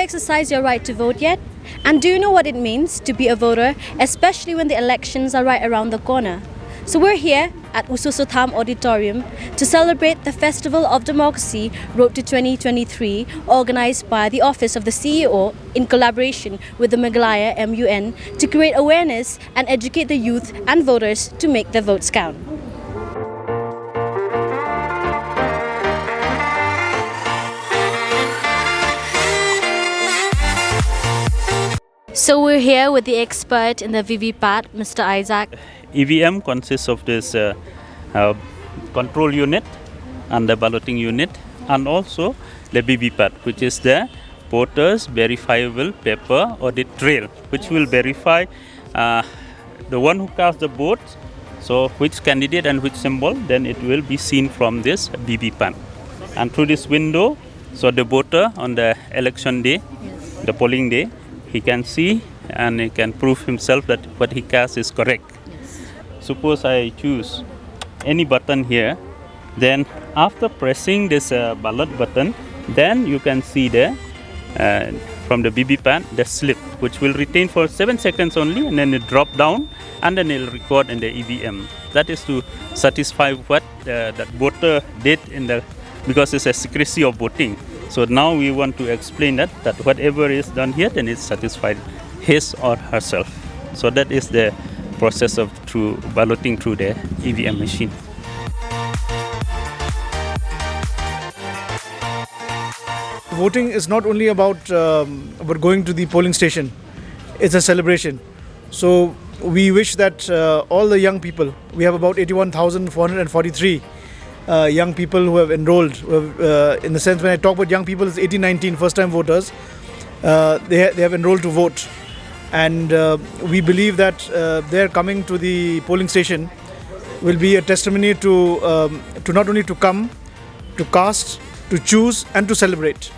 exercised your right to vote yet? And do you know what it means to be a voter, especially when the elections are right around the corner? So we're here at Ususutham Auditorium to celebrate the Festival of Democracy Road to 2023, organised by the Office of the CEO in collaboration with the Meghalaya MUN to create awareness and educate the youth and voters to make their votes count. So we're here with the expert in the VVPAT, Mr. Isaac. EVM consists of this control unit and the balloting unit, and also the VVPAT, which is the voters verifiable paper audit trail, which will verify the one who cast the vote, so which candidate and which symbol, then it will be seen from this VVPAT. And through this window, so the voter on the election day, the polling day, he can see and he can prove himself that what he cast is correct. Suppose I choose any button here, then after pressing this ballot button, then you can see the from the VVPAT the slip, which will retain for 7 seconds only, and then it drop down and then it will record in the EVM. That is to satisfy what that voter did in the, because it's a secrecy of voting. So now we want to explain that whatever is done here, then it's satisfied his or herself. So that is the process of through balloting through the EVM machine. Voting is not only about going to the polling station, it's a celebration. So we wish that all the young people, we have about 81,443 young people who have enrolled, in the sense when I talk about young people, it's 18, 19 first time voters, they have enrolled to vote. And we believe that their coming to the polling station will be a testimony to not only to come, to cast, to choose and to celebrate.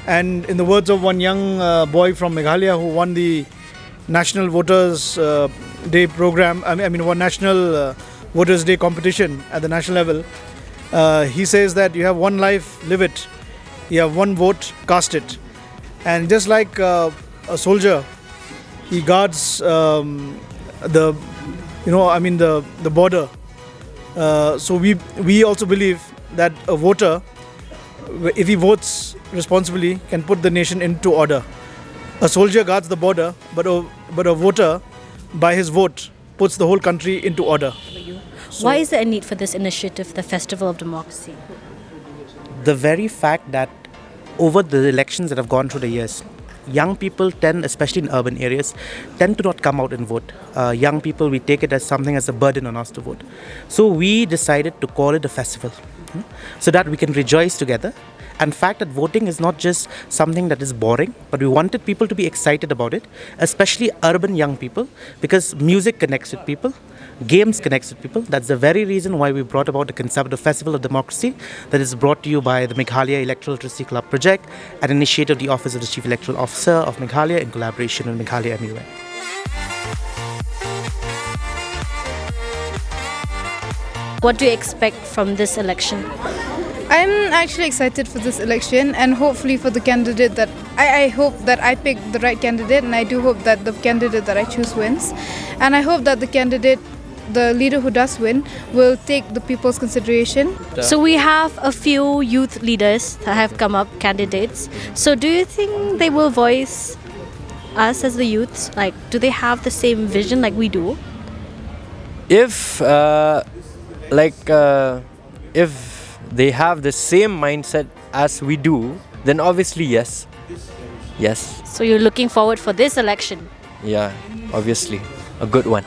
And in the words of one young boy from Meghalaya who won the National Voters Day program, one National Voters Day competition at the national level, he says that you have one life, live it. You have one vote, cast it. And just like a soldier, he guards the border. So we also believe that a voter, if he votes responsibly, can put the nation into order. A soldier guards the border, but a voter, by his vote, puts the whole country into order. Why is there a need for this initiative, the Festival of Democracy? The very fact that over the elections that have gone through the years, young people tend, especially in urban areas, tend to not come out and vote. Young people, we take it as something as a burden on us to vote. So we decided to call it a festival, so that we can rejoice together. And fact that voting is not just something that is boring, but we wanted people to be excited about it, especially urban young people, because music connects with people, games connects with people. That's the very reason why we brought about the concept of Festival of Democracy that is brought to you by the Meghalaya Electoral Literacy Club project, an initiative of the Office of the Chief Electoral Officer of Meghalaya in collaboration with Meghalaya MUN. What do you expect from this election? I'm actually excited for this election and hopefully for the candidate that I hope that I pick the right candidate, and I do hope that the candidate that I choose wins. And I hope that the leader who does win will take the people's consideration. So we have a few youth leaders that have come up, candidates. So do you think they will voice us as the youths? Like, do they have the same vision like we do? If they have the same mindset as we do, then obviously yes. Yes. So you're looking forward for this election? Yeah, obviously. A good one.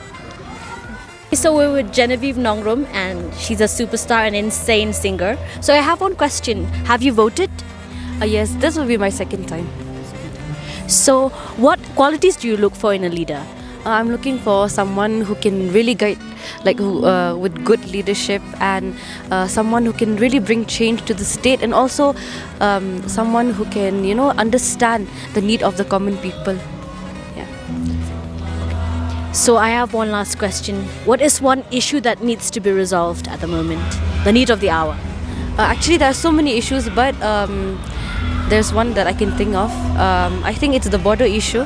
So we're with Genevieve Nongrum, and she's a superstar and insane singer. So I have one question. Have you voted? Yes, this will be my second time. So what qualities do you look for in a leader? I'm looking for someone who can really guide, with good leadership, and someone who can really bring change to the state, and also someone who can, understand the need of the common people. Yeah. So I have one last question. What is one issue that needs to be resolved at the moment? The need of the hour? Actually, there are so many issues, but there's one that I can think of. I think it's the border issue.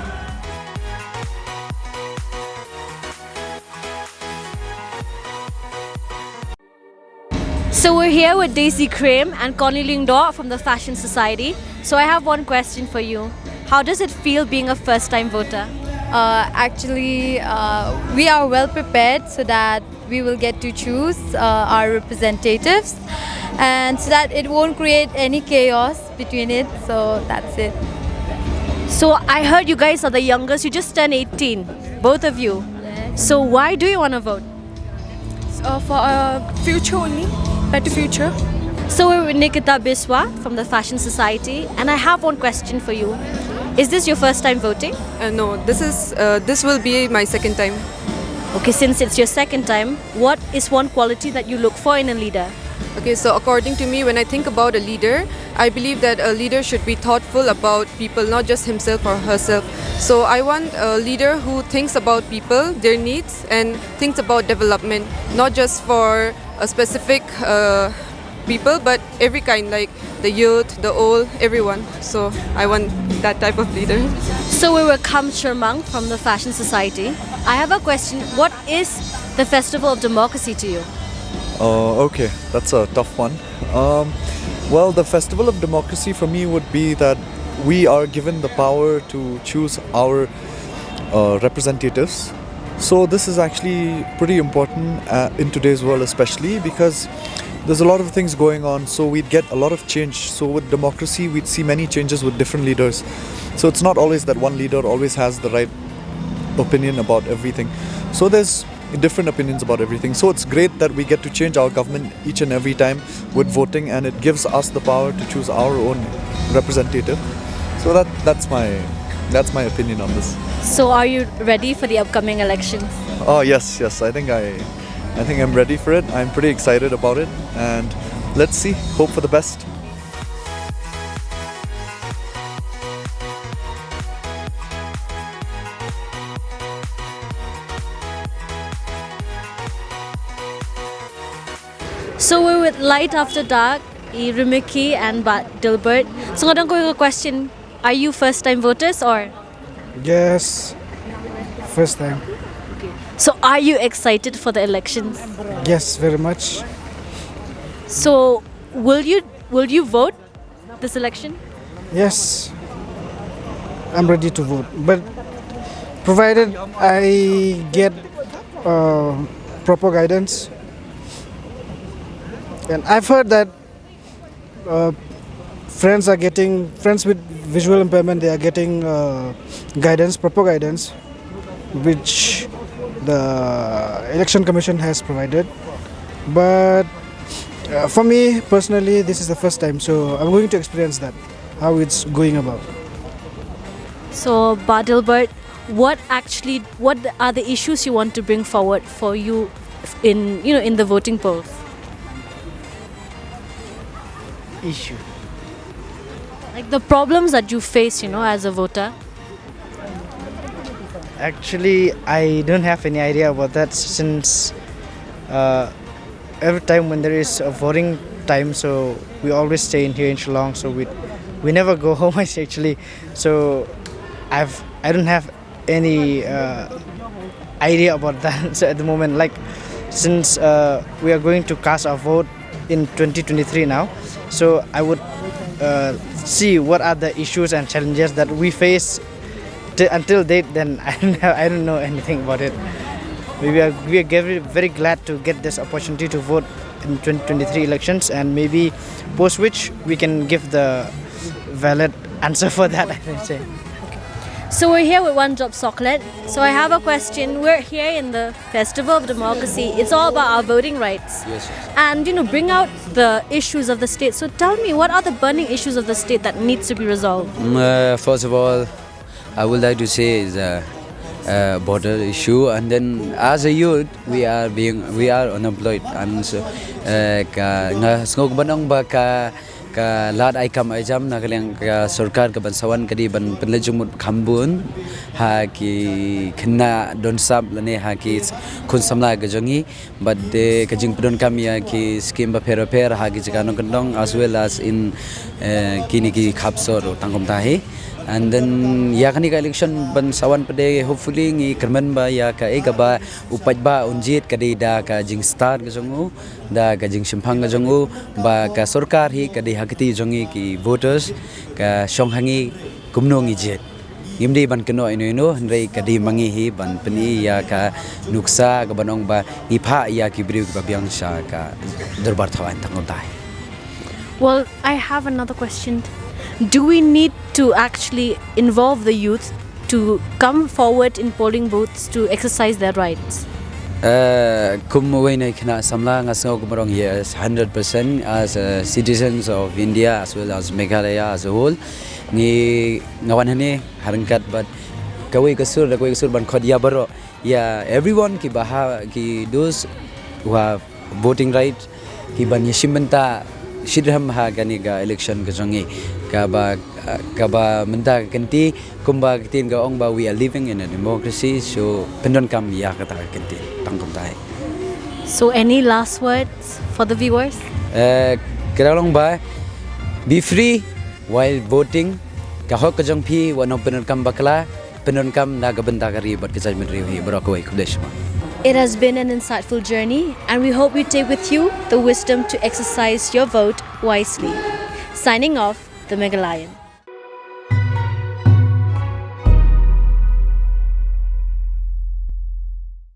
So we're here with Daisy Crame and Connie Ling Daw from the Fashion Society. So I have one question for you. How does it feel being a first-time voter? Actually, we are well prepared so that we will get to choose our representatives and so that it won't create any chaos between it. So that's it. So I heard you guys are the youngest. You just turned 18, both of you. So why do you want to vote? For our future only, better future. So we're with Nikita Biswa from the Fashion Society, and I have one question for you. Is this your first time voting? No, this will be my second time. Okay, since it's your second time, what is one quality that you look for in a leader? Okay, so according to me, when I think about a leader, I believe that a leader should be thoughtful about people, not just himself or herself. So I want a leader who thinks about people, their needs, and thinks about development, not just for a specific people, but every kind, like the youth, the old, everyone. So I want that type of leader. So we're with Kam Shermang from the Fashion Society. I have a question. What is the Festival of Democracy to you? Okay, that's a tough one. Well, the Festival of Democracy for me would be that we are given the power to choose our representatives. So this is actually pretty important in today's world, especially because there's a lot of things going on, so we'd get a lot of change. So with democracy, we'd see many changes with different leaders. So it's not always that one leader always has the right opinion about everything. So there's different opinions about everything. So it's great that we get to change our government each and every time with voting, and it gives us the power to choose our own representative. So that's my opinion on this. So are you ready for the upcoming elections? Oh yes, I think I'm ready for it. I'm pretty excited about it, and let's see, hope for the best. So we're with Light After Dark, Rimiki and Dilbert. So ngadang ko yung question, are you first time voters or? Yes, first time. So are you excited for the elections? Yes, very much. So will you vote this election? Yes, I'm ready to vote, but provided I get proper guidance. And I've heard that friends with visual impairment, they are getting guidance, proper guidance, which the election commission has provided. But for me personally, this is the first time, so I'm going to experience that, how it's going about. So Badilbert, what are the issues you want to bring forward for you in the voting polls? Issue. Like the problems that you face, as a voter? Actually, I don't have any idea about that since every time when there is a voting time, so we always stay in here in Shillong, so we never go home actually. So I don't have any idea about that so at the moment. Like since we are going to cast our vote in 2023 now, so I would see what are the issues and challenges that we face until date. Then I don't know anything about it. We are very glad to get this opportunity to vote in 2023 elections, and maybe post which we can give the valid answer for that, I would say. So we're here with One Drop Chocolate. So I have a question. We're here in the Festival of Democracy. It's all about our voting rights. Yes. And bring out the issues of the state. So tell me, what are the burning issues of the state that needs to be resolved? First of all, I would like to say is a border issue, and then as a youth we are unemployed, and so ngog banong ba ka ka lat ai kam ai jam na kaleng ka sarkar ka bansawan kadi ban penlejumut khambun ha ki kena don sab lane ha ki kun samla ga jongi but de ka jing pedon kam ya ki scheme ba per ha ki jikano kendong as well as in kini ki khapsor tangkom tahi. And then ya kani ka election bansawan pade hopefully ngi kerman ba ya ka ega ba upaj ba unjit kadi da ka jing star ga jongu da ka jing simpang ga jongu ba ka sarkar hi kadi hakiti jongi ki voters ka shonghangi kumno ngi jet imdi ban keno ino hendrai kadi mangi hi ban peni ya ka nuksa ga banong ba ipha ya ki briu ba byang sha ka darbar thawan tangom dai. Well, I have another question. Do we need to actually involve the youth to come forward in polling booths to exercise their rights? Kumway kena samla ngasong kumarong yes 100% as citizens of India as well as Meghalaya as a whole. Ni ngawan hani harangkat but kawai kasur ban khodia baro. Yeah, everyone ki baha ki those who have voting right ki ban yeshimenta shidham ha gani ga election ka jongi ka ba menta kanti kumba kitin ga ong ba we are living in a democracy so pendon kam ya kata kanti tangkom tai. So any last words for the viewers? Keralong ba be free while voting ka hok ka jong phi wano pendon kam bakla pendon kam na ga benta kari bat ka judgment hi brokoi kudeshma. It has been an insightful journey, and we hope you take with you the wisdom to exercise your vote wisely. Signing off, the Meghalayan.